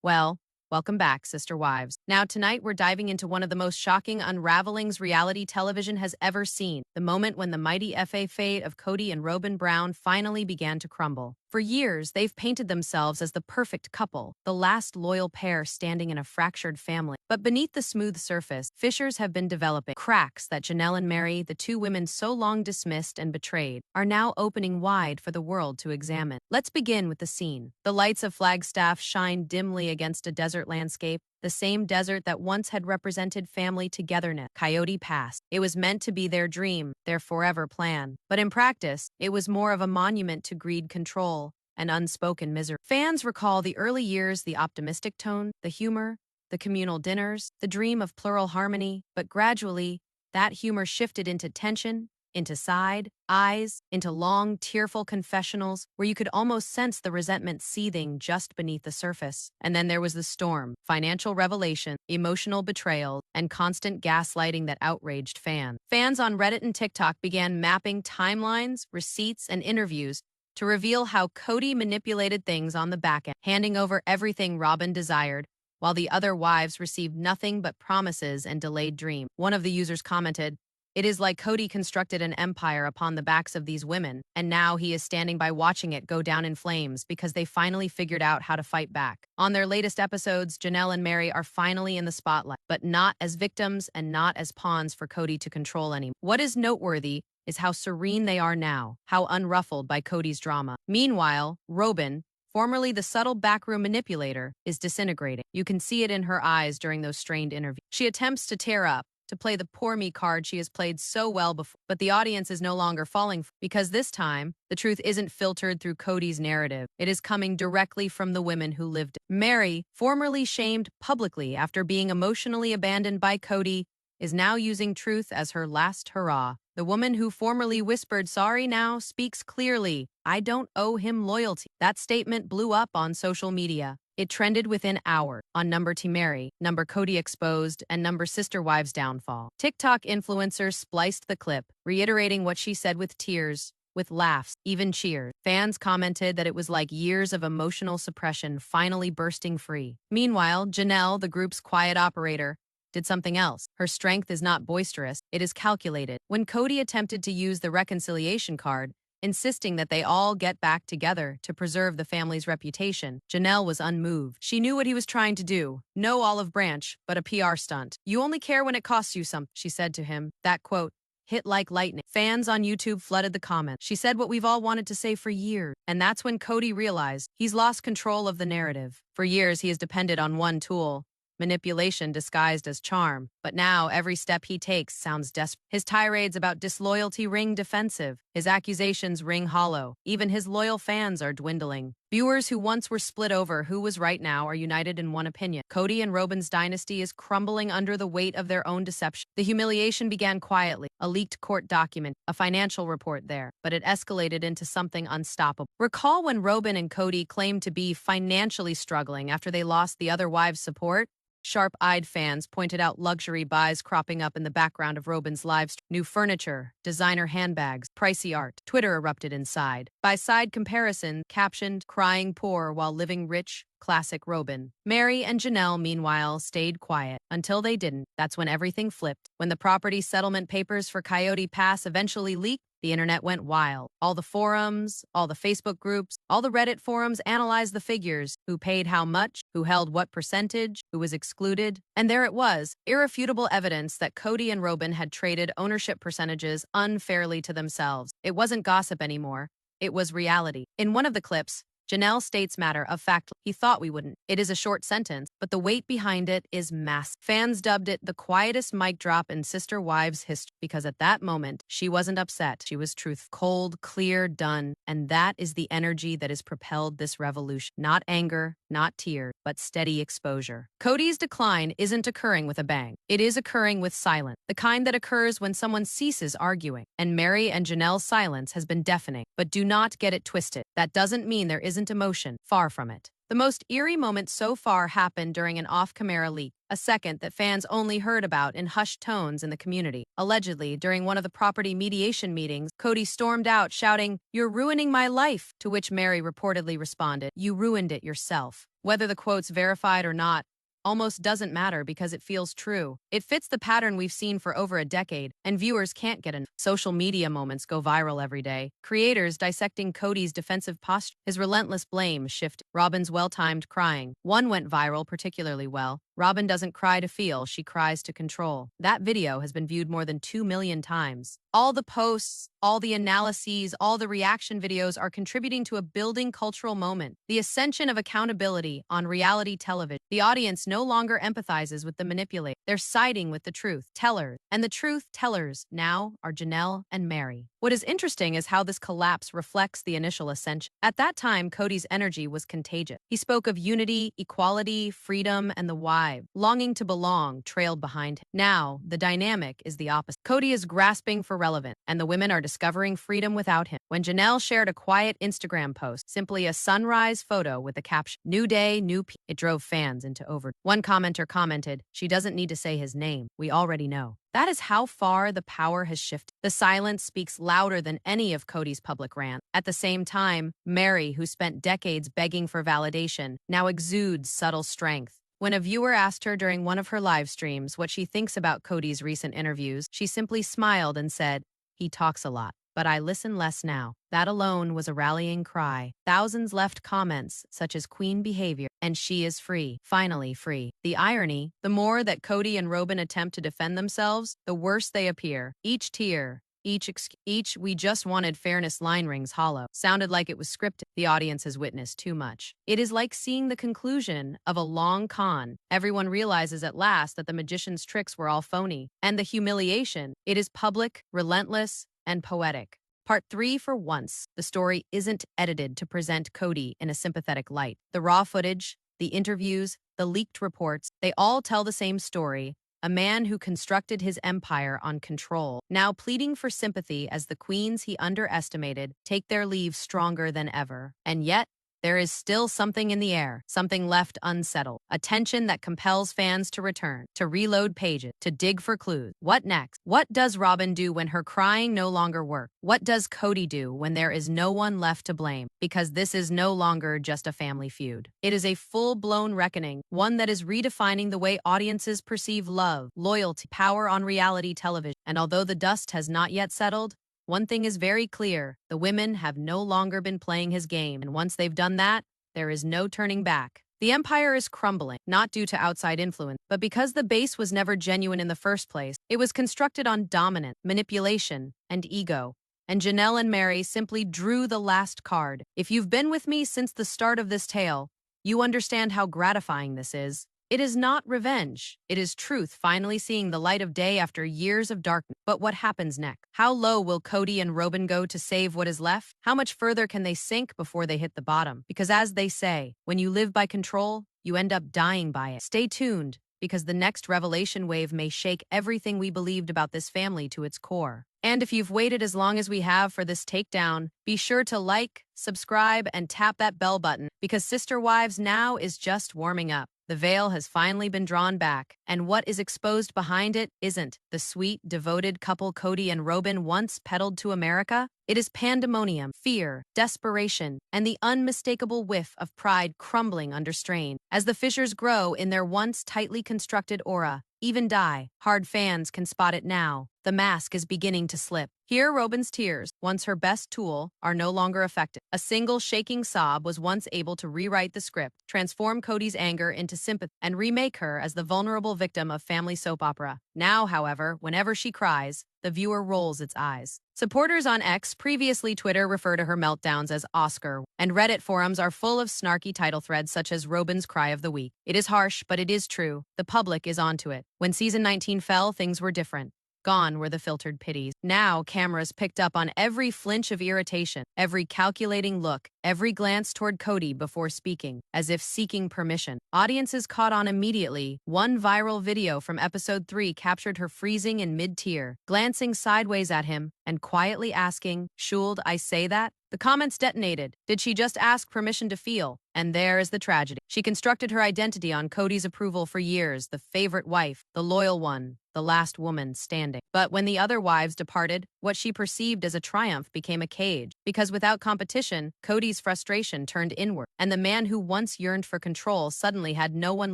Well, welcome back, sister wives. Now, tonight we're diving into one of the most shocking unravelings reality television has ever seen. The moment when the mighty FA fate of Kody and Robyn Brown finally began to crumble. For years, they've painted themselves as the perfect couple, the last loyal pair standing in a fractured family. But beneath the smooth surface, fissures have been developing. Cracks that Janelle and Meri, the two women so long dismissed and betrayed, are now opening wide for the world to examine. Let's begin with the scene. The lights of Flagstaff shine dimly against a desert landscape, the same desert that once had represented family togetherness. Kody passed. It was meant to be their dream, their forever plan. But in practice, it was more of a monument to greed, control, and unspoken misery. Fans recall the early years, the optimistic tone, the humor, the communal dinners, the dream of plural harmony, but gradually, that humor shifted into tension, into side eyes, into long, tearful confessionals where you could almost sense the resentment seething just beneath the surface. And then there was the storm, financial revelation, emotional betrayal, and constant gaslighting that outraged fans. Fans on Reddit and TikTok began mapping timelines, receipts, and interviews to reveal how Kody manipulated things on the back end, handing over everything Robyn desired, while the other wives received nothing but promises and delayed dreams. One of the users commented, "It is like Kody constructed an empire upon the backs of these women, and now he is standing by watching it go down in flames because they finally figured out how to fight back." On their latest episodes, Janelle and Meri are finally in the spotlight, but not as victims and not as pawns for Kody to control anymore. What is noteworthy is how serene they are now, how unruffled by Kody's drama. Meanwhile, Robyn, formerly the subtle backroom manipulator, is disintegrating. You can see it in her eyes during those strained interviews. She attempts to tear up, to play the poor me card she has played so well before. But the audience is no longer falling for, because this time, the truth isn't filtered through Kody's narrative. It is coming directly from the women who lived it. Meri, formerly shamed publicly after being emotionally abandoned by Kody, is now using truth as her last hurrah. The woman who formerly whispered sorry now speaks clearly. "I don't owe him loyalty." That statement blew up on social media. It trended within hours on number T Meri, number Kody exposed, and number sister wives downfall. TikTok influencers spliced the clip, reiterating what she said with tears, with laughs, even cheers. Fans commented that it was like years of emotional suppression finally bursting free. Meanwhile, Janelle, the group's quiet operator, did something else. Her strength is not boisterous, it is calculated. When Kody attempted to use the reconciliation card, insisting that they all get back together to preserve the family's reputation, Janelle was unmoved. She knew what he was trying to do. No olive branch, but a PR stunt. "You only care when it costs you something," she said to him. That quote hit like lightning. Fans on YouTube flooded the comments. "She said what we've all wanted to say for years." And that's when Kody realized he's lost control of the narrative. For years, he has depended on one tool: manipulation disguised as charm. But now every step he takes sounds desperate. His tirades about disloyalty ring defensive. His accusations ring hollow. Even his loyal fans are dwindling. Viewers who once were split over who was right now are united in one opinion. Kody and Robyn's dynasty is crumbling under the weight of their own deception. The humiliation began quietly, a leaked court document, a financial report there, but it escalated into something unstoppable. Recall when Robyn and Kody claimed to be financially struggling after they lost the other wives' support? Sharp-eyed fans pointed out luxury buys cropping up in the background of Robyn's live stream. New furniture, designer handbags, pricey art. Twitter erupted inside. By side comparison, captioned, "Crying poor while living rich, classic Robyn." Meri and Janelle, meanwhile, stayed quiet. Until they didn't. That's when everything flipped. When the property settlement papers for Coyote Pass eventually leaked, the internet went wild. All the forums, all the Facebook groups, all the Reddit forums analyzed the figures: who paid how much, who held what percentage, who was excluded. And there it was, irrefutable evidence that Kody and Robyn had traded ownership percentages unfairly to themselves. It wasn't gossip anymore. It was reality. In one of the clips, Janelle states matter of fact, "He thought we wouldn't." It is a short sentence, but the weight behind it is massive. Fans dubbed it the quietest mic drop in sister wives history because at that moment, she wasn't upset. She was truthful, cold, clear, done. And that is the energy that has propelled this revolution. Not anger, not tears, but steady exposure. Kody's decline isn't occurring with a bang. It is occurring with silence, the kind that occurs when someone ceases arguing. And Meri and Janelle's silence has been deafening. But do not get it twisted. That doesn't mean there isn't emotion. Far from it. The most eerie moment so far happened during an off-camera leak, a second that fans only heard about in hushed tones in the community. Allegedly, during one of the property mediation meetings, Kody stormed out shouting, "You're ruining my life," to which Meri reportedly responded, "You ruined it yourself." Whether the quote's verified or not almost doesn't matter because it feels true. It fits the pattern we've seen for over a decade, and viewers can't get enough. Social media moments go viral every day. Creators dissecting Kody's defensive posture, his relentless blame shift, Robyn's well-timed crying. One went viral particularly well. Robyn doesn't cry to feel, she cries to control. That video has been viewed more than 2 million times. All the posts, all the analyses, all the reaction videos are contributing to a building cultural moment, the ascension of accountability on reality television. The audience no longer empathizes with the manipulator. They're siding with the truth tellers. And the truth tellers now are Janelle and Meri. What is interesting is how this collapse reflects the initial ascension. At that time, Kody's energy was contagious. He spoke of unity, equality, freedom, and the why. Longing to belong trailed behind him. Now, the dynamic is the opposite. Kody is grasping for relevance, and the women are discovering freedom without him. When Janelle shared a quiet Instagram post, simply a sunrise photo with the caption, "New day, new peace," it drove fans into over. One commenter commented, "She doesn't need to say his name. We already know." That is how far the power has shifted. The silence speaks louder than any of Kody's public rant. At the same time, Meri, who spent decades begging for validation, now exudes subtle strength. When a viewer asked her during one of her live streams what she thinks about Kody's recent interviews, she simply smiled and said, "He talks a lot, but I listen less now." That alone was a rallying cry. Thousands left comments such as "Queen behavior" and "She is free, finally free." The irony, the more that Kody and Robyn attempt to defend themselves, the worse they appear. Each tear, each "we just wanted fairness" line rings hollow. Sounded like it was scripted. The audience has witnessed too much. It is like seeing the conclusion of a long con. Everyone realizes at last that the magician's tricks were all phony. And the humiliation, it is public, relentless, and poetic. Part 3 for once, the story isn't edited to present Kody in a sympathetic light. The raw footage, the interviews, the leaked reports, they all tell the same story. A man who constructed his empire on control, now pleading for sympathy as the queens he underestimated take their leave stronger than ever. And yet, there is still something in the air, something left unsettled, a tension that compels fans to return, to reload pages, to dig for clues. What next? What does Robyn do when her crying no longer works? What does Kody do when there is no one left to blame? Because this is no longer just a family feud. It is a full-blown reckoning, one that is redefining the way audiences perceive love, loyalty, power on reality television. And although the dust has not yet settled, one thing is very clear, the women have no longer been playing his game, and once they've done that, there is no turning back. The empire is crumbling, not due to outside influence, but because the base was never genuine in the first place. It was constructed on dominance, manipulation, and ego. And Janelle and Meri simply drew the last card. If you've been with me since the start of this tale, you understand how gratifying this is. It is not revenge. It is truth finally seeing the light of day after years of darkness. But what happens next? How low will Kody and Robyn go to save what is left? How much further can they sink before they hit the bottom? Because as they say, when you live by control, you end up dying by it. Stay tuned, because the next revelation wave may shake everything we believed about this family to its core. And if you've waited as long as we have for this takedown, be sure to like, subscribe, and tap that bell button, because Sister Wives Now is just warming up. The veil has finally been drawn back, and what is exposed behind it isn't the sweet, devoted couple Kody and Robyn once peddled to America. It is pandemonium, fear, desperation, and the unmistakable whiff of pride crumbling under strain. As the fissures grow in their once tightly constructed aura, even die-hard fans can spot it now. The mask is beginning to slip. Here, Robyn's tears, once her best tool, are no longer effective. A single shaking sob was once able to rewrite the script, transform Kody's anger into sympathy, and remake her as the vulnerable victim of family soap opera. Now, however, whenever she cries, the viewer rolls its eyes. Supporters on X, previously Twitter, refer to her meltdowns as Oscar, and Reddit forums are full of snarky title threads such as Robyn's Cry of the Week. It is harsh, but it is true. The public is onto it. When season 19 fell, things were different. Gone were the filtered pities. Now cameras picked up on every flinch of irritation, every calculating look, every glance toward Kody before speaking, as if seeking permission. Audiences caught on immediately. One viral video from episode 3 captured her freezing in mid-tier, glancing sideways at him and quietly asking, "Should I say that?" The comments detonated. Did she just ask permission to feel? And there is the tragedy. She constructed her identity on Kody's approval for years, the favorite wife, the loyal one, the last woman standing. But when the other wives departed, what she perceived as a triumph became a cage. Because without competition, Kody's frustration turned inward, and the man who once yearned for control suddenly had no one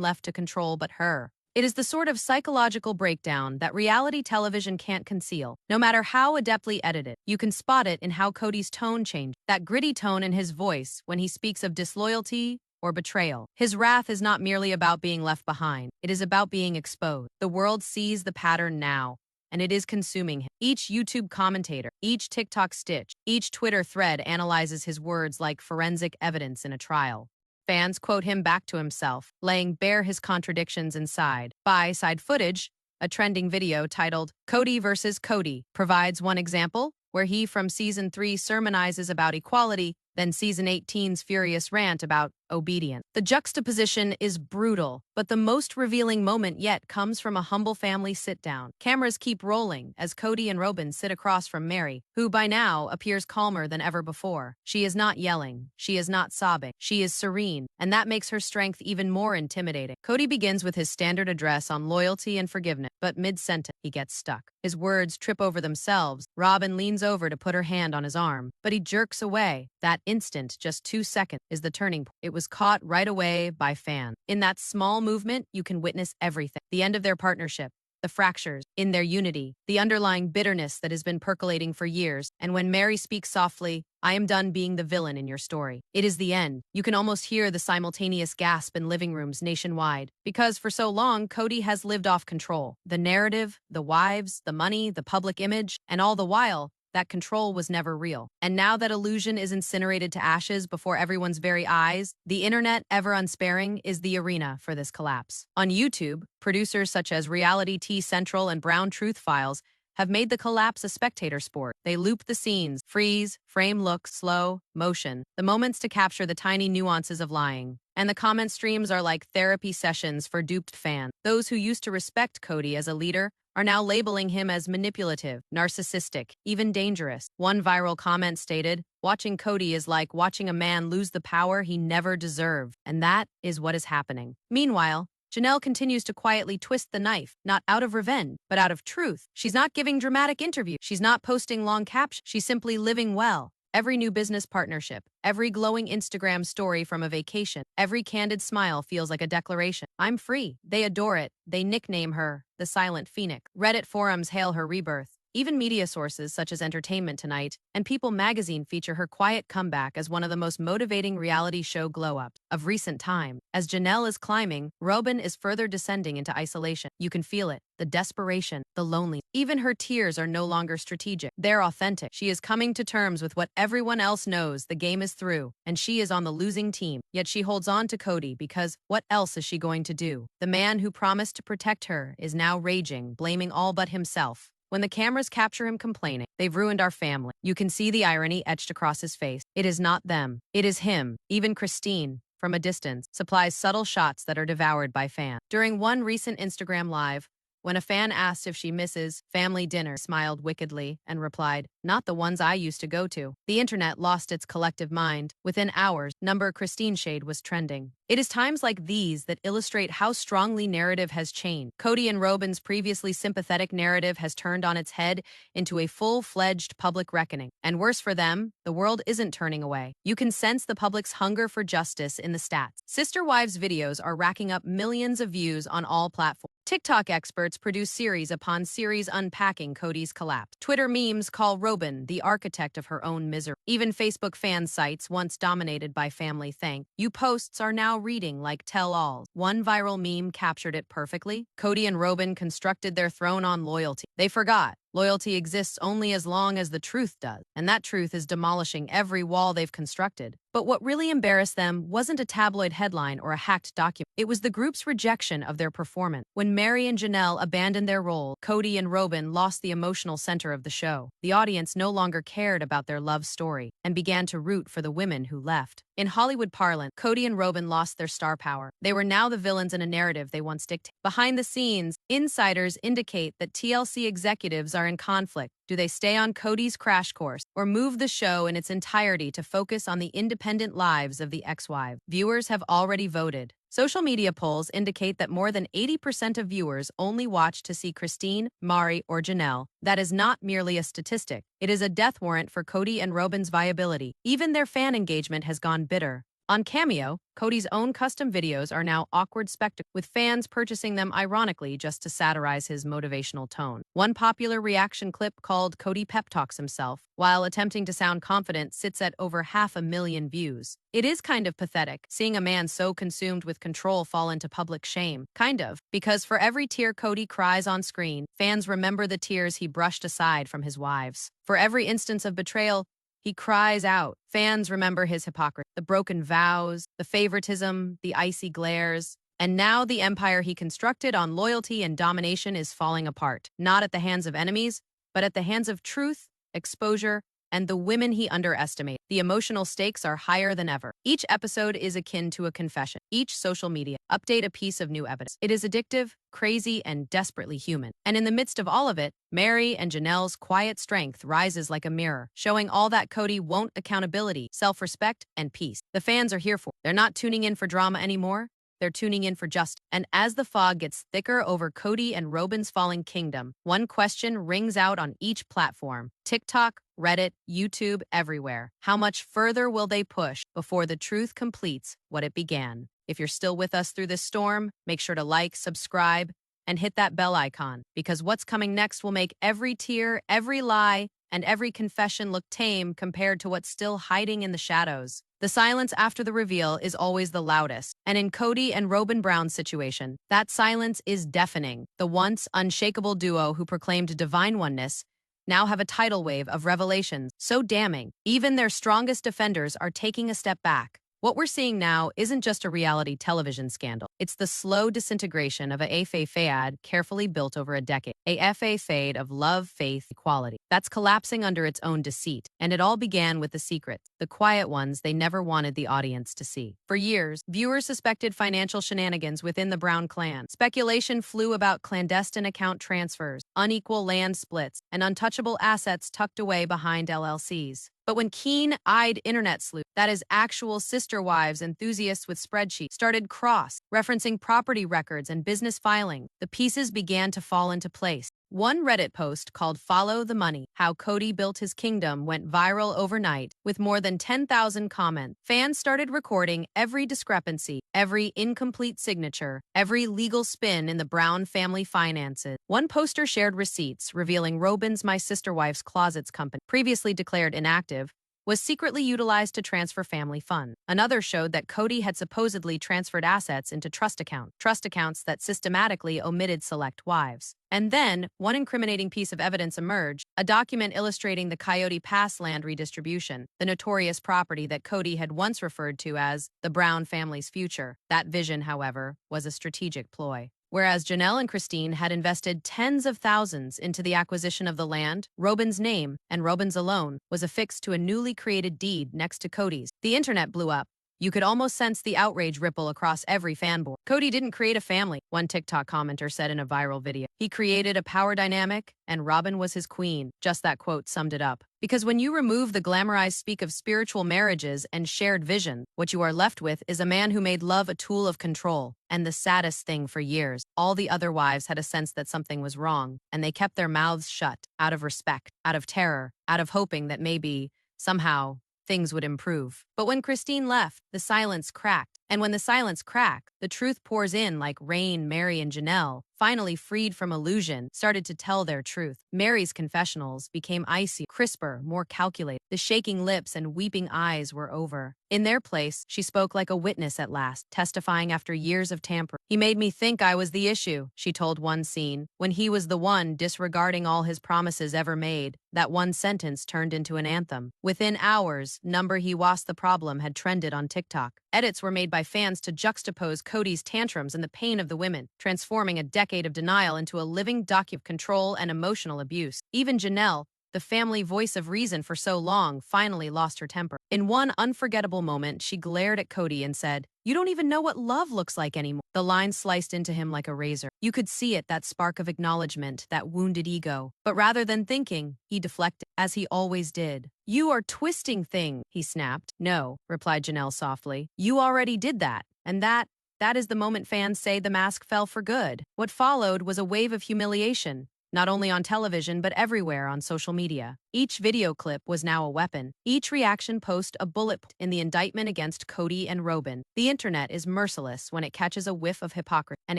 left to control but her. It is the sort of psychological breakdown that reality television can't conceal. No matter how adeptly edited, you can spot it in how Kody's tone changed, that gritty tone in his voice when he speaks of disloyalty or betrayal. His wrath is not merely about being left behind, it is about being exposed. The world sees the pattern now, and it is consuming him. Each YouTube commentator, each TikTok stitch, each Twitter thread analyzes his words like forensic evidence in a trial. Fans quote him back to himself, laying bare his contradictions inside. By-side footage, a trending video titled "Kody versus Kody" provides one example, where he from Season 3 sermonizes about equality, then Season 18's furious rant about obedience. The juxtaposition is brutal, but the most revealing moment yet comes from a humble family sit-down. Cameras keep rolling as Kody and Robyn sit across from Meri, who by now appears calmer than ever before. She is not yelling, she is not sobbing, she is serene, and that makes her strength even more intimidating. Kody begins with his standard address on loyalty and forgiveness, but mid-sentence, he gets stuck. His words trip over themselves. Robyn leans over to put her hand on his arm, but he jerks away. That instant, just 2 seconds, is the turning point. It was caught right away by fans. In that small movement, you can witness everything. The end of their partnership, the fractures in their unity, the underlying bitterness that has been percolating for years. And when Meri speaks softly, "I am done being the villain in your story," it is the end. You can almost hear the simultaneous gasp in living rooms nationwide. Because for so long, Kody has lived off control. The narrative, the wives, the money, the public image, and all the while, that control was never real. And now that illusion is incinerated to ashes before everyone's very eyes, the internet, ever unsparing, is the arena for this collapse. On YouTube, producers such as Reality T Central and Brown Truth Files have made the collapse a spectator sport. They loop the scenes, freeze, frame look, slow, motion, the moments to capture the tiny nuances of lying. And the comment streams are like therapy sessions for duped fans. Those who used to respect Kody as a leader are now labeling him as manipulative, narcissistic, even dangerous. One viral comment stated, "Watching Kody is like watching a man lose the power he never deserved." And that is what is happening. Meanwhile, Janelle continues to quietly twist the knife, not out of revenge, but out of truth. She's not giving dramatic interviews. She's not posting long captions. She's simply living well. Every new business partnership, every glowing Instagram story from a vacation, every candid smile feels like a declaration. I'm free. They adore it. They nickname her the Silent Phoenix. Reddit forums hail her rebirth. Even media sources such as Entertainment Tonight and People magazine feature her quiet comeback as one of the most motivating reality show glow-ups of recent time. As Janelle is climbing, Robyn is further descending into isolation. You can feel it, the desperation, the loneliness. Even her tears are no longer strategic. They're authentic. She is coming to terms with what everyone else knows: the game is through, and she is on the losing team. Yet she holds on to Kody because what else is she going to do? The man who promised to protect her is now raging, blaming all but himself. When the cameras capture him complaining, "They've ruined our family," you can see the irony etched across his face. It is not them. It is him. Even Christine, from a distance, supplies subtle shots that are devoured by fans. During one recent Instagram Live, when a fan asked if she misses family dinner, smiled wickedly and replied, "Not the ones I used to go to." The internet lost its collective mind. Within hours, number Christine shade was trending. It is times like these that illustrate how strongly narrative has changed. Kody and Robyn's previously sympathetic narrative has turned on its head into a full-fledged public reckoning. And worse for them, the world isn't turning away. You can sense the public's hunger for justice in the stats. Sister Wives videos are racking up millions of views on all platforms. TikTok experts produce series upon series unpacking Kody's collapse. Twitter memes call Robyn the architect of her own misery. Even Facebook fan sites, once dominated by family thank you posts, are now reading like tell-alls. One viral meme captured it perfectly. Kody and Robyn constructed their throne on loyalty. They forgot Loyalty exists only as long as the truth does, and that truth is demolishing every wall they've constructed. But what really embarrassed them wasn't a tabloid headline or a hacked document. It was the group's rejection of their performance. When Meri and Janelle abandoned their role, Kody and Robyn lost the emotional center of the show. The audience no longer cared about their love story and began to root for the women who left. In Hollywood parlance, Kody and Robyn lost their star power. They were now the villains in a narrative they once dictated. Behind the scenes, insiders indicate that TLC executives are in conflict. Do they stay on Kody's crash course or move the show in its entirety to focus on the independent lives of the ex-wives? Viewers have already voted. Social media polls indicate that more than 80% of viewers only watch to see Christine, Meri, or Janelle. That is not merely a statistic. It is a death warrant for Kody and Robyn's viability. Even their fan engagement has gone bitter. On Cameo, Kody's own custom videos are now awkward spectacles, with fans purchasing them ironically just to satirize his motivational tone. One popular reaction clip called Kody pep talks himself, while attempting to sound confident, sits at over 500,000 views. It is kind of pathetic, seeing a man so consumed with control fall into public shame. Kind of, because for every tear Kody cries on screen, fans remember the tears he brushed aside from his wives. For every instance of betrayal he cries out, fans remember his hypocrisy, the broken vows, the favoritism, the icy glares. And now the empire he constructed on loyalty and domination is falling apart, not at the hands of enemies, but at the hands of truth, exposure, and the women he underestimated. The emotional stakes are higher than ever. Each episode is akin to a confession. Each social media update a piece of new evidence. It is addictive, crazy, and desperately human. And in the midst of all of it, Meri and Janelle's quiet strength rises like a mirror, showing all that Kody won't: accountability, self-respect, and peace. The fans are here for. They're not tuning in for drama anymore. They're tuning in for justice. And as the fog gets thicker over Kody and Robyn's falling kingdom, one question rings out on each platform: TikTok, Reddit, YouTube, everywhere. How much further will they push before the truth completes what it began? If you're still with us through this storm, make sure to like, subscribe, and hit that bell icon, because what's coming next will make every tear, every lie, and every confession look tame compared to what's still hiding in the shadows. The silence after the reveal is always the loudest, and in Kody and Robyn Brown's situation, that silence is deafening. The once unshakable duo who proclaimed divine oneness now have a tidal wave of revelations so damning, even their strongest defenders are taking a step back. What we're seeing now isn't just a reality television scandal. It's the slow disintegration of a fade carefully built over a decade. A fade of love, faith, equality. That's collapsing under its own deceit. And it all began with the secrets, the quiet ones they never wanted the audience to see. For years, viewers suspected financial shenanigans within the Brown clan. Speculation flew about clandestine account transfers, unequal land splits, and untouchable assets tucked away behind LLCs. But when keen-eyed internet sleuths, that is actual sister wives enthusiasts with spreadsheets, started cross-referencing property records and business filing, the pieces began to fall into place. One Reddit post called "Follow the Money: How Kody Built His Kingdom" went viral overnight, with more than 10,000 comments. Fans started recording every discrepancy, every incomplete signature, every legal spin in the Brown family finances. One poster shared receipts revealing Robyn's My Sister Wife's Closets company, previously declared inactive, was secretly utilized to transfer family funds. Another showed that Kody had supposedly transferred assets into trust accounts that systematically omitted select wives. And then, one incriminating piece of evidence emerged, a document illustrating the Coyote Pass land redistribution, the notorious property that Kody had once referred to as the Brown family's future. That vision, however, was a strategic ploy. Whereas Janelle and Christine had invested tens of thousands into the acquisition of the land, Robyn's name, and Robyn's alone, was affixed to a newly created deed next to Kody's. The internet blew up. You could almost sense the outrage ripple across every fanboard. Kody didn't create a family, one TikTok commenter said in a viral video. He created a power dynamic, and Robyn was his queen. Just that quote summed it up. Because when you remove the glamorized speak of spiritual marriages and shared vision, what you are left with is a man who made love a tool of control. And the saddest thing, for years, all the other wives had a sense that something was wrong, and they kept their mouths shut, out of respect, out of terror, out of hoping that maybe, somehow, things would improve. But when Christine left, the silence cracked. And when the silence cracked, the truth pours in like rain. Meri and Janelle, finally freed from illusion, started to tell their truth. Meri's confessionals became icy, crisper, more calculated. The shaking lips and weeping eyes were over. In their place, she spoke like a witness at last, testifying after years of tampering. "He made me think I was the issue," she told one scene, when he was the one disregarding all his promises ever made. That one sentence turned into an anthem. Within hours, "Number he was the problem" had trended on TikTok. Edits were made by fans to juxtapose Kody's tantrums and the pain of the women, transforming a decade of denial into a living document of control and emotional abuse. Even Janelle, the family voice of reason for so long, finally lost her temper. In one unforgettable moment, she glared at Kody and said, "You don't even know what love looks like anymore." The line sliced into him like a razor. You could see it, that spark of acknowledgement, that wounded ego. But rather than thinking, he deflected, as he always did. "You are twisting things," he snapped. "No," replied Janelle softly. "You already did that. And that is the moment fans say the mask fell for good." What followed was a wave of humiliation, not only on television but everywhere on social media. Each video clip was now a weapon. Each reaction post a bullet in the indictment against Kody and Robyn. The internet is merciless when it catches a whiff of hypocrisy, and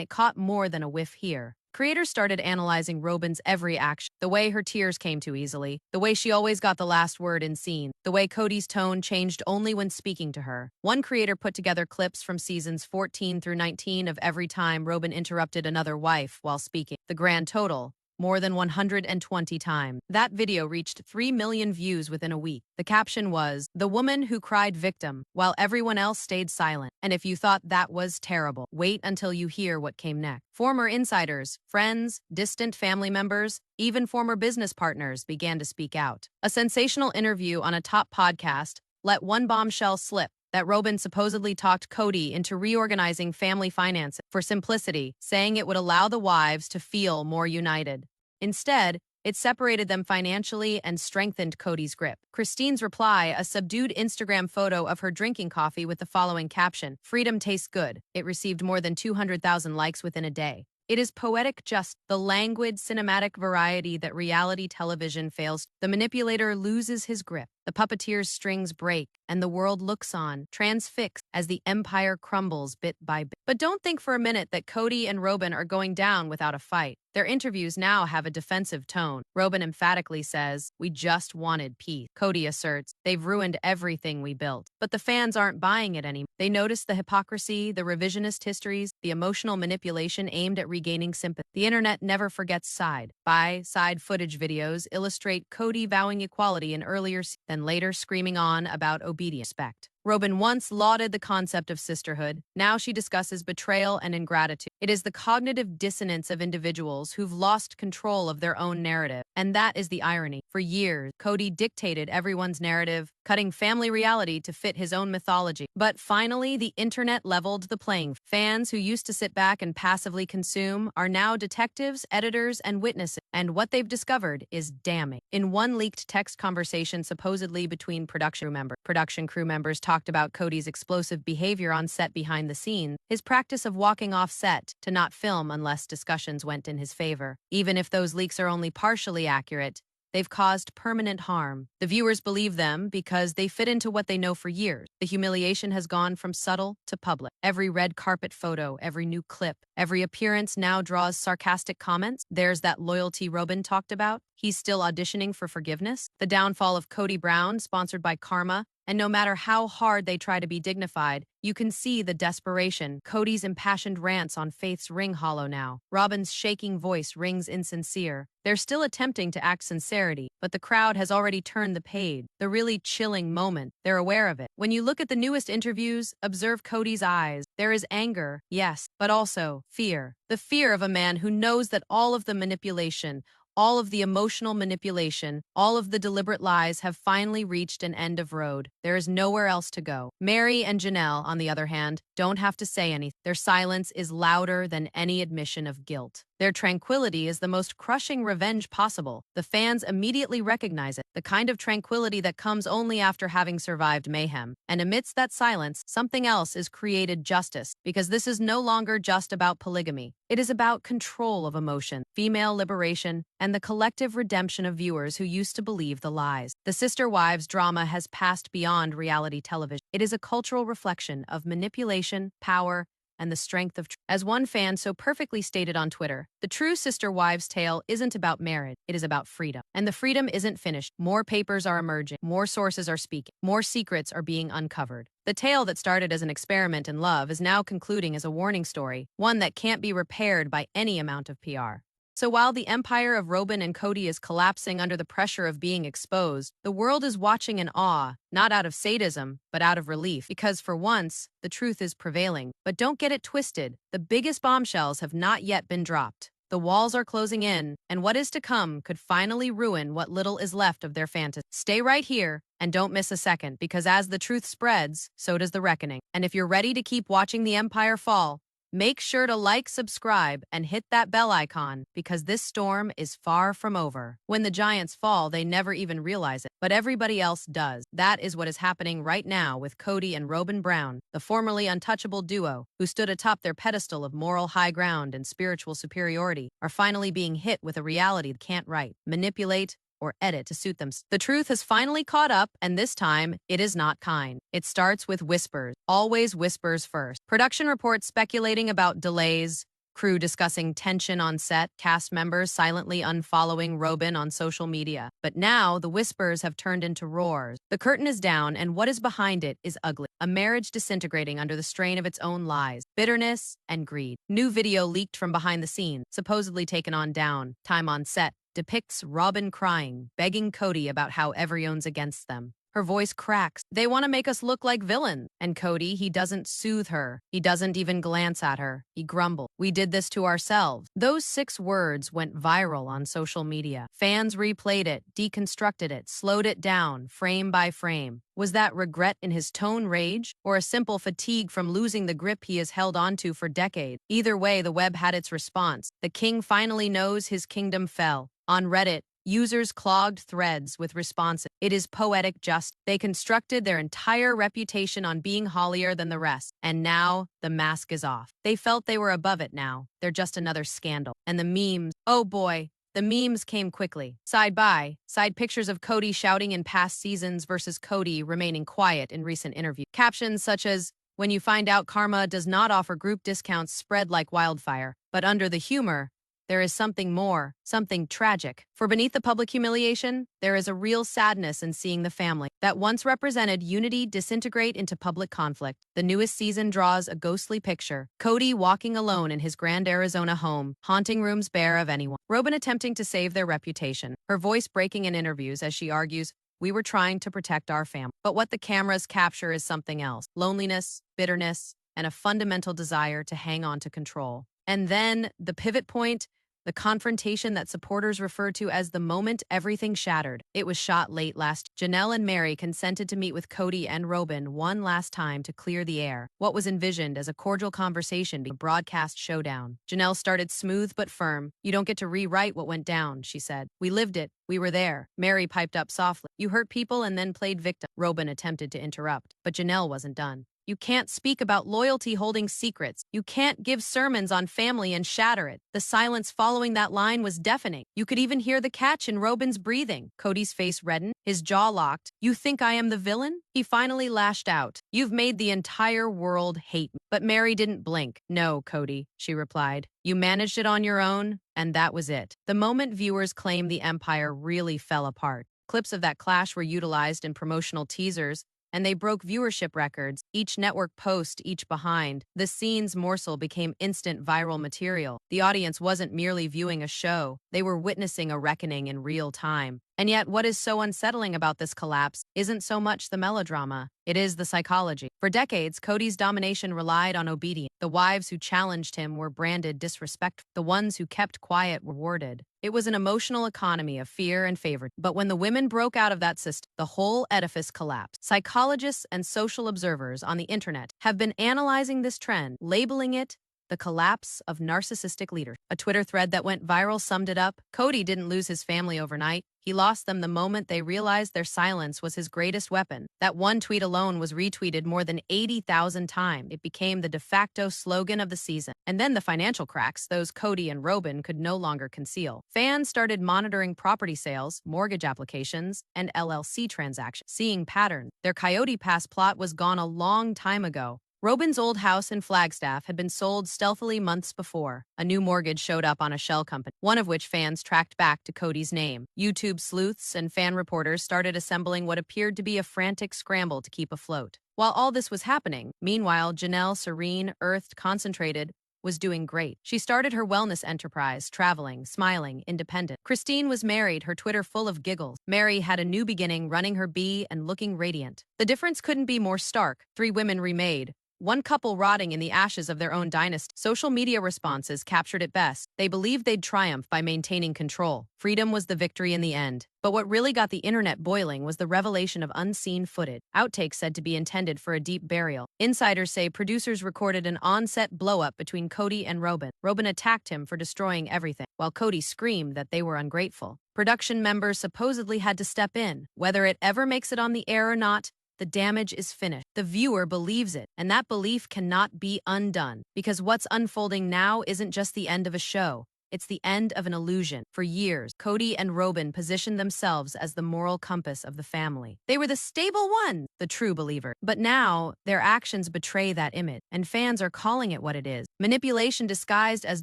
it caught more than a whiff here. Creators started analyzing Robyn's every action, the way her tears came too easily, the way she always got the last word in scene, the way Kody's tone changed only when speaking to her. One creator put together clips from seasons 14 through 19 of every time Robyn interrupted another wife while speaking. The grand total: more than 120 times. That video reached 3 million views within a week. The caption was, "The woman who cried victim," while everyone else stayed silent. And if you thought that was terrible, wait until you hear what came next. Former insiders, friends, distant family members, even former business partners began to speak out. A sensational interview on a top podcast let one bombshell slip: that Robyn supposedly talked Kody into reorganizing family finances for simplicity, saying it would allow the wives to feel more united. Instead, it separated them financially and strengthened Kody's grip. Christine's reply, a subdued Instagram photo of her drinking coffee with the following caption, "Freedom tastes good." It received more than 200,000 likes within a day. It is poetic, just the languid, cinematic variety that reality television fails. The manipulator loses his grip. The puppeteer's strings break, and the world looks on, transfixed, as the empire crumbles bit by bit. But don't think for a minute that Kody and Robyn are going down without a fight. Their interviews now have a defensive tone. Robyn emphatically says, "We just wanted peace." Kody asserts, "They've ruined everything we built." But the fans aren't buying it anymore. They notice the hypocrisy, the revisionist histories, the emotional manipulation aimed at regaining sympathy. The internet never forgets side-by-side footage videos illustrate Kody vowing equality in earlier seasons, then later screaming on about obedience. Respect. Robyn once lauded the concept of sisterhood. Now she discusses betrayal and ingratitude. It is the cognitive dissonance of individuals who've lost control of their own narrative. And that is the irony. For years, Kody dictated everyone's narrative, cutting family reality to fit his own mythology. But finally, the internet leveled the playing field. Fans who used to sit back and passively consume are now detectives, editors, and witnesses. And what they've discovered is damning. In one leaked text conversation supposedly between production crew members talked about Kody's explosive behavior on set behind the scenes, his practice of walking off set to not film unless discussions went in his favor. Even if those leaks are only partially accurate, they've caused permanent harm. The viewers believe them because they fit into what they know for years. The humiliation has gone from subtle to public. Every red carpet photo, every new clip, every appearance now draws sarcastic comments. There's that loyalty Robyn talked about. He's still auditioning for forgiveness. The downfall of Kody Brown, sponsored by Karma. And no matter how hard they try to be dignified, you can see the desperation. Kody's impassioned rants on Faith's ring hollow now. Robyn's shaking voice rings insincere. They're still attempting to act sincerity, but the crowd has already turned the page. The really chilling moment, they're aware of it. When you look at the newest interviews, observe Kody's eyes. There is anger, yes, but also fear. The fear of a man who knows that all of the manipulation, all of the emotional manipulation, all of the deliberate lies have finally reached an end of road. There is nowhere else to go. Meri and Janelle, on the other hand, don't have to say anything. Their silence is louder than any admission of guilt. Their tranquility is the most crushing revenge possible. The fans immediately recognize it, the kind of tranquility that comes only after having survived mayhem. And amidst that silence, something else is created: justice. Because this is no longer just about polygamy. It is about control of emotion, female liberation, and the collective redemption of viewers who used to believe the lies. The Sister Wives drama has passed beyond reality television. It is a cultural reflection of manipulation, power, and the strength of truth. As one fan so perfectly stated on Twitter, the true sister wives tale isn't about marriage, it is about freedom. And the freedom isn't finished. More papers are emerging, more sources are speaking, more secrets are being uncovered. The tale that started as an experiment in love is now concluding as a warning story, one that can't be repaired by any amount of PR. So while the empire of Robyn and Kody is collapsing under the pressure of being exposed, the world is watching in awe, not out of sadism, but out of relief, because for once, the truth is prevailing. But don't get it twisted, the biggest bombshells have not yet been dropped. The walls are closing in, and what is to come could finally ruin what little is left of their fantasy. Stay right here, and don't miss a second, because as the truth spreads, so does the reckoning. And if you're ready to keep watching the empire fall, make sure to like, subscribe, and hit that bell icon, because this storm is far from over. When the giants fall, they never even realize it, but everybody else does. That is what is happening right now with Kody and Robyn Brown, the formerly untouchable duo, who stood atop their pedestal of moral high ground and spiritual superiority, are finally being hit with a reality they can't write, manipulate, or edit to suit them. The truth has finally caught up, and this time, it is not kind. It starts with whispers, always whispers first. Production reports speculating about delays, crew discussing tension on set, cast members silently unfollowing Robyn on social media. But now, the whispers have turned into roars. The curtain is down, and what is behind it is ugly. A marriage disintegrating under the strain of its own lies, bitterness, and greed. New video leaked from behind the scenes, supposedly taken on down, time on set, depicts Robyn crying, begging Kody about how everyone's against them. Her voice cracks. They want to make us look like villains. And Kody, he doesn't soothe her. He doesn't even glance at her. He grumbles. We did this to ourselves. Those 6 words went viral on social media. Fans replayed it, deconstructed it, slowed it down, frame by frame. Was that regret in his tone rage, or a simple fatigue from losing the grip he has held onto for decades? Either way, the web had its response. The king finally knows his kingdom fell. On Reddit, users clogged threads with responses. It is poetic justice. They constructed their entire reputation on being holier than the rest. And now, the mask is off. They felt they were above it now. They're just another scandal. And the memes, oh boy, the memes came quickly. Side by side pictures of Kody shouting in past seasons versus Kody remaining quiet in recent interviews. Captions such as, "When you find out Karma does not offer group discounts," spread like wildfire. But under the humor, there is something more, something tragic. For beneath the public humiliation, there is a real sadness in seeing the family that once represented unity disintegrate into public conflict. The newest season draws a ghostly picture. Kody walking alone in his grand Arizona home, haunting rooms bare of anyone. Robyn attempting to save their reputation, her voice breaking in interviews as she argues, "We were trying to protect our family." But what the cameras capture is something else. Loneliness, bitterness, and a fundamental desire to hang on to control. And then, the pivot point, the confrontation that supporters refer to as the moment everything shattered. It was shot late last. Janelle and Meri consented to meet with Kody and Robyn one last time to clear the air. What was envisioned as a cordial conversation became a broadcast showdown. Janelle started smooth but firm. "You don't get to rewrite what went down," she said. "We lived it. We were there." Meri piped up softly. "You hurt people and then played victim." Robyn attempted to interrupt, but Janelle wasn't done. "You can't speak about loyalty holding secrets. You can't give sermons on family and shatter it." The silence following that line was deafening. You could even hear the catch in Robyn's breathing. Kody's face reddened, his jaw locked. "You think I am the villain?" He finally lashed out. "You've made the entire world hate me." But Meri didn't blink. "No, Kody," she replied. "You managed it on your own, and that was it." The moment viewers claimed the empire really fell apart. Clips of that clash were utilized in promotional teasers, and they broke viewership records, each network post, each behind. The scene's morsel became instant viral material. The audience wasn't merely viewing a show, they were witnessing a reckoning in real time. And yet, what is so unsettling about this collapse isn't so much the melodrama, it is the psychology. For decades, Kody's domination relied on obedience. The wives who challenged him were branded disrespectful. The ones who kept quiet were rewarded. It was an emotional economy of fear and favor. But when the women broke out of that system, the whole edifice collapsed. Psychologists and social observers on the internet have been analyzing this trend, labeling it the collapse of narcissistic leadership. A Twitter thread that went viral summed it up. Kody didn't lose his family overnight. He lost them the moment they realized their silence was his greatest weapon. That one tweet alone was retweeted more than 80,000 times. It became the de facto slogan of the season. And then the financial cracks, those Kody and Robyn could no longer conceal. Fans started monitoring property sales, mortgage applications, and LLC transactions, seeing patterns. Their Coyote Pass plot was gone a long time ago. Robyn's old house in Flagstaff had been sold stealthily months before. A new mortgage showed up on a shell company, one of which fans tracked back to Kody's name. YouTube sleuths and fan reporters started assembling what appeared to be a frantic scramble to keep afloat. While all this was happening, meanwhile, Janelle, serene, earthed, concentrated, was doing great. She started her wellness enterprise, traveling, smiling, independent. Christine was married, her Twitter full of giggles. Meri had a new beginning, running her bee and looking radiant. The difference couldn't be more stark. 3 women remade, one couple rotting in the ashes of their own dynasty. Social media responses captured it best. They believed they'd triumph by maintaining control. Freedom was the victory in the end. But what really got the internet boiling was the revelation of unseen footage. Outtakes said to be intended for a deep burial. Insiders say producers recorded an on-set blow-up between Kody and Robyn. Robyn attacked him for destroying everything, while Kody screamed that they were ungrateful. Production members supposedly had to step in. Whether it ever makes it on the air or not, the damage is finished. The viewer believes it, and that belief cannot be undone. Because what's unfolding now isn't just the end of a show. It's the end of an illusion. For years, Kody and Robyn positioned themselves as the moral compass of the family. They were the stable ones, the true believer. But now, their actions betray that image, and fans are calling it what it is. Manipulation disguised as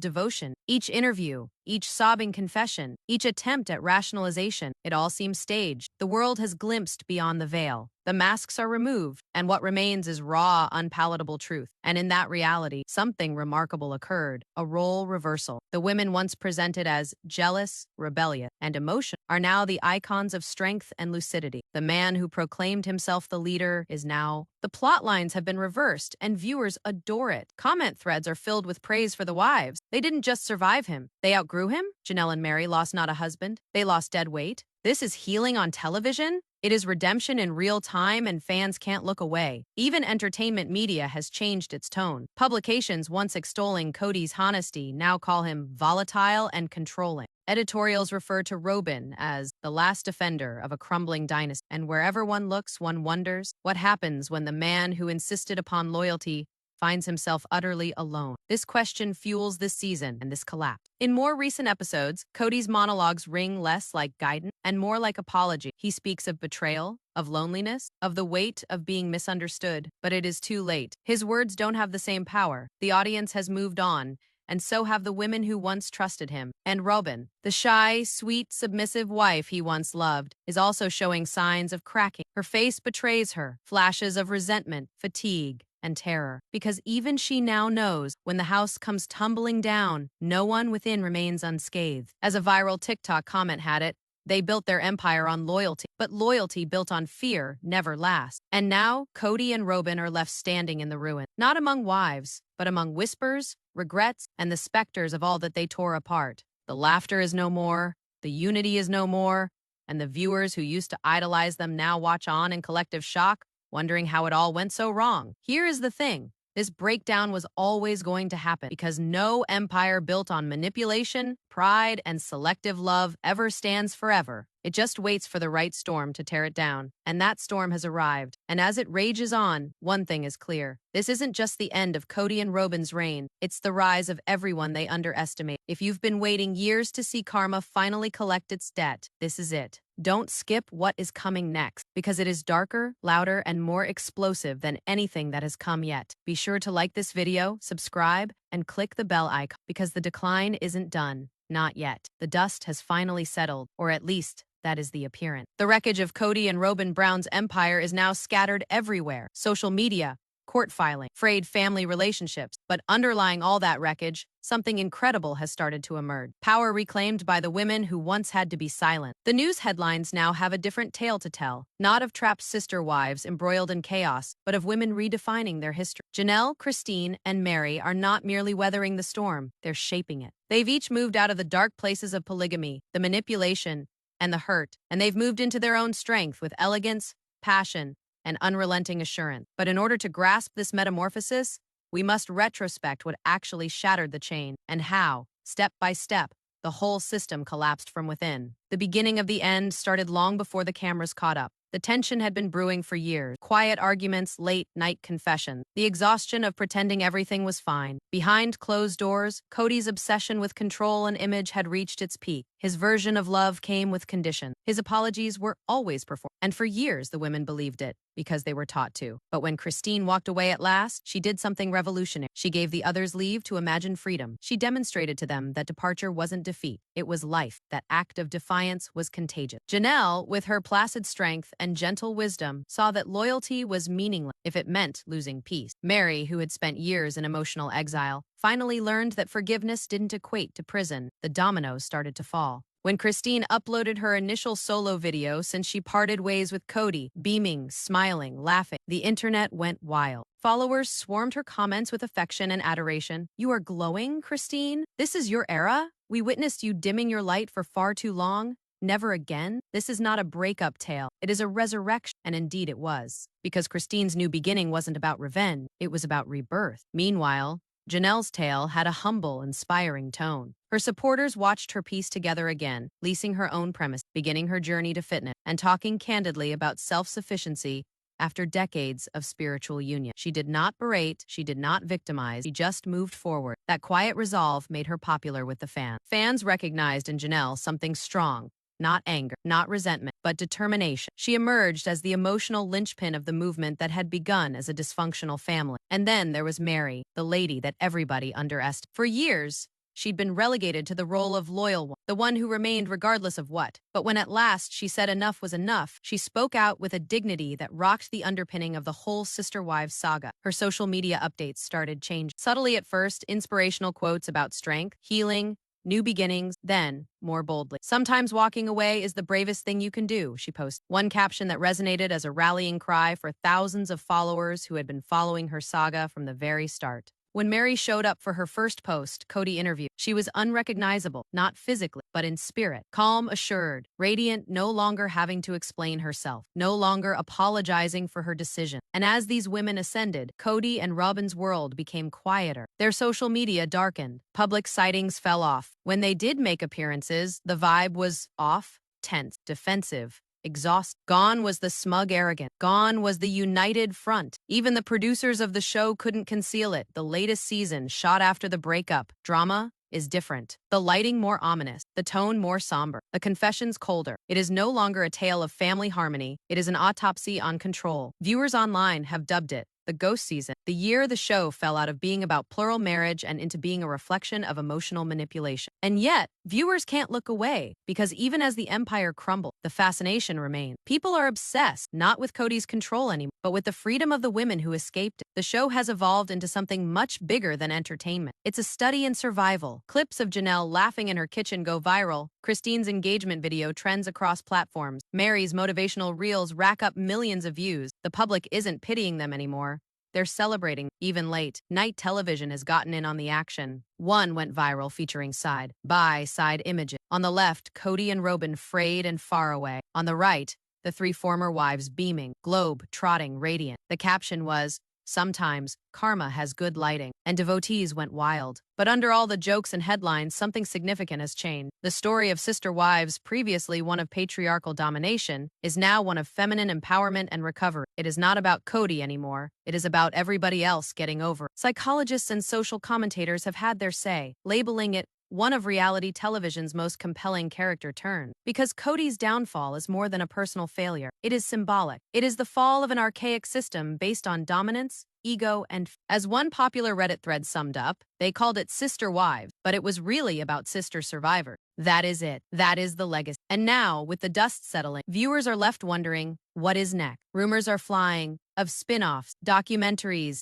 devotion. Each interview, each sobbing confession, each attempt at rationalization, it all seems staged. The world has glimpsed beyond the veil. The masks are removed, and what remains is raw, unpalatable truth. And in that reality, something remarkable occurred, a role reversal. The women once presented as jealous, rebellious, and emotional are now the icons of strength and lucidity. The man who proclaimed himself the leader is now. The plot lines have been reversed, and viewers adore it. Comment threads are filled with praise for the wives. They didn't just survive him, they outgrew him. Janelle and Meri lost not a husband, they lost dead weight. This is healing on television? It is redemption in real time, and fans can't look away. Even entertainment media has changed its tone. Publications once extolling Kody's honesty now call him volatile and controlling. Editorials refer to Robyn as the last defender of a crumbling dynasty. And wherever one looks, one wonders what happens when the man who insisted upon loyalty finds himself utterly alone. This question fuels this season and this collapse. In more recent episodes, Kody's monologues ring less like guidance and more like apology. He speaks of betrayal, of loneliness, of the weight of being misunderstood, but it is too late. His words don't have the same power. The audience has moved on, and so have the women who once trusted him. And Robyn, the shy, sweet, submissive wife he once loved, is also showing signs of cracking. Her face betrays her, flashes of resentment, fatigue, and terror, because even she now knows when the house comes tumbling down, no one within remains unscathed. As a viral TikTok comment had it, they built their empire on loyalty, but loyalty built on fear never lasts. And now, Kody and Robyn are left standing in the ruin, not among wives, but among whispers, regrets, and the specters of all that they tore apart. The laughter is no more, the unity is no more, and the viewers who used to idolize them now watch on in collective shock, wondering how it all went so wrong. Here is the thing. This breakdown was always going to happen because no empire built on manipulation, pride, and selective love ever stands forever. It just waits for the right storm to tear it down. And that storm has arrived. And as it rages on, one thing is clear. This isn't just the end of Kody and Robyn's reign. It's the rise of everyone they underestimate. If you've been waiting years to see karma finally collect its debt, this is it. Don't skip what is coming next, because it is darker, louder, and more explosive than anything that has come yet. Be sure to like this video, subscribe, and click the bell icon, because the decline isn't done. Not yet. The dust has finally settled, or at least, that is the appearance. The wreckage of Kody and Robyn Brown's empire is now scattered everywhere. Social media, court filing, frayed family relationships. But underlying all that wreckage, something incredible has started to emerge. Power reclaimed by the women who once had to be silent. The news headlines now have a different tale to tell, not of trapped sister wives embroiled in chaos, but of women redefining their history. Janelle, Christine, and Meri are not merely weathering the storm, they're shaping it. They've each moved out of the dark places of polygamy, the manipulation, and the hurt, and they've moved into their own strength with elegance, passion, and unrelenting assurance. But in order to grasp this metamorphosis, we must retrospect what actually shattered the chain and how, step by step, the whole system collapsed from within. The beginning of the end started long before the cameras caught up. The tension had been brewing for years. Quiet arguments, late-night confessions, the exhaustion of pretending everything was fine. Behind closed doors, Kody's obsession with control and image had reached its peak. His version of love came with condition. His apologies were always performed. And for years, the women believed it, because they were taught to. But when Christine walked away at last, she did something revolutionary. She gave the others leave to imagine freedom. She demonstrated to them that departure wasn't defeat. It was life. That act of defiance was contagious. Janelle, with her placid strength and gentle wisdom, saw that loyalty was meaningless if it meant losing peace. Meri, who had spent years in emotional exile, finally learned that forgiveness didn't equate to prison. The dominoes started to fall. When Christine uploaded her initial solo video since she parted ways with Kody, beaming, smiling, laughing, the internet went wild. Followers swarmed her comments with affection and adoration. "You are glowing, Christine? This is your era? We witnessed you dimming your light for far too long. Never again? This is not a breakup tale. It is a resurrection." And indeed it was. Because Christine's new beginning wasn't about revenge. It was about rebirth. Meanwhile, Janelle's tale had a humble, inspiring tone. Her supporters watched her piece together again, leasing her own premise, beginning her journey to fitness, and talking candidly about self-sufficiency after decades of spiritual union. She did not berate, she did not victimize, she just moved forward. That quiet resolve made her popular with the fans. Fans recognized in Janelle something strong. Not anger, not resentment, but determination. She emerged as the emotional linchpin of the movement that had begun as a dysfunctional family. And then there was Meri, the lady that everybody underestimated. For years, she'd been relegated to the role of loyal one, the one who remained regardless of what. But when at last she said enough was enough, she spoke out with a dignity that rocked the underpinning of the whole Sister Wives saga. Her social media updates started changing. Subtly at first, inspirational quotes about strength, healing, new beginnings, then, more boldly. "Sometimes walking away is the bravest thing you can do," she posted. One caption that resonated as a rallying cry for thousands of followers who had been following her saga from the very start. When Meri showed up for her first post-Kody interview, she was unrecognizable, not physically, but in spirit. Calm, assured, radiant, no longer having to explain herself, no longer apologizing for her decision. And as these women ascended, Kody and Robyn's world became quieter. Their social media darkened. Public sightings fell off. When they did make appearances, the vibe was off, tense, defensive, exhausted. Gone was the smug arrogant. Gone was the united front. Even the producers of the show couldn't conceal it. The latest season, shot after the breakup, drama is different. The lighting more ominous, the tone more somber, the confessions colder. It is no longer a tale of family harmony. It is an autopsy on control. Viewers online have dubbed it the ghost season, the year the show fell out of being about plural marriage and into being a reflection of emotional manipulation. And yet, viewers can't look away, because even as the empire crumbled, the fascination remained. People are obsessed, not with Kody's control anymore, but with the freedom of the women who escaped it. The show has evolved into something much bigger than entertainment. It's a study in survival. Clips of Janelle laughing in her kitchen go viral. Christine's engagement video trends across platforms. Meri's motivational reels rack up millions of views. The public isn't pitying them anymore. They're celebrating, even late. Night television has gotten in on the action. One went viral featuring side-by-side images. On the left, Kody and Robyn frayed and far away. On the right, the three former wives beaming, globe trotting, radiant. The caption was, "Sometimes, karma has good lighting," and devotees went wild. But under all the jokes and headlines, something significant has changed. The story of Sister Wives, previously one of patriarchal domination, is now one of feminine empowerment and recovery. It is not about Kody anymore. It is about everybody else getting over. Psychologists and social commentators have had their say, labeling it one of reality television's most compelling character turns. Because Kody's downfall is more than a personal failure. It is symbolic. It is the fall of an archaic system based on dominance, ego, and as one popular Reddit thread summed up, they called it Sister Wives, but it was really about sister survivors. That is it. That is the legacy. And now, with the dust settling, viewers are left wondering, what is next? Rumors are flying of spin-offs, documentaries,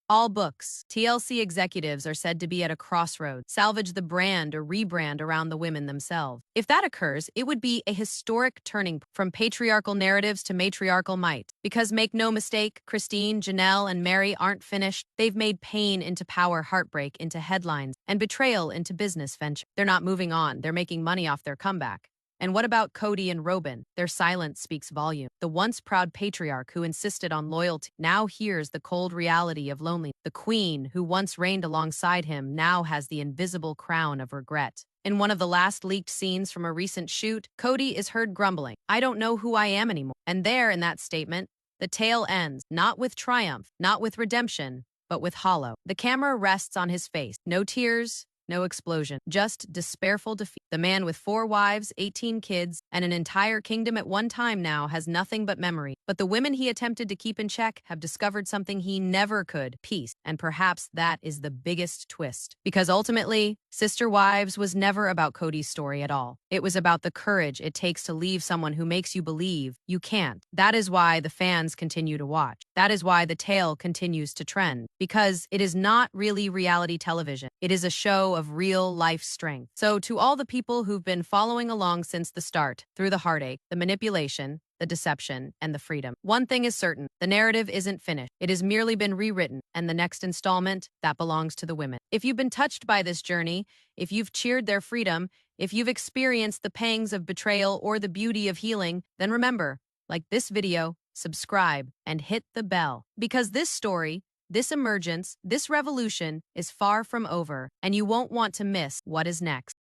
all books. TLC executives are said to be at a crossroads, salvage the brand or rebrand around the women themselves. If that occurs, it would be a historic turning from patriarchal narratives to matriarchal might. Because make no mistake, Christine, Janelle, and Meri aren't finished. They've made pain into power, heartbreak into headlines, and betrayal into business venture. They're not moving on. They're making money off their comeback. And what about Kody and Robyn? Their silence speaks volume. The once proud patriarch who insisted on loyalty now hears the cold reality of loneliness. The queen who once reigned alongside him now has the invisible crown of regret. In one of the last leaked scenes from a recent shoot, Kody is heard grumbling, "I don't know who I am anymore." And there, in that statement, the tale ends, not with triumph, not with redemption, but with hollow. The camera rests on his face. No tears, no explosion, just despairful defeat. The man with 4 wives, 18 kids, and an entire kingdom at one time now has nothing but memory. But the women he attempted to keep in check have discovered something he never could: peace. And perhaps that is the biggest twist. Because ultimately, Sister Wives was never about Kody's story at all. It was about the courage it takes to leave someone who makes you believe you can't. That is why the fans continue to watch. That is why the tale continues to trend. Because it is not really reality television. It is a show of real life strength. So to all the people who've been following along since the start, through the heartache, the manipulation, the deception, and the freedom, one thing is certain: the narrative isn't finished. It has merely been rewritten, and the next installment, that belongs to the women. If you've been touched by this journey, if you've cheered their freedom, if you've experienced the pangs of betrayal or the beauty of healing, then remember, like this video, subscribe, and hit the bell. Because this story, this emergence, this revolution is far from over, and you won't want to miss what is next.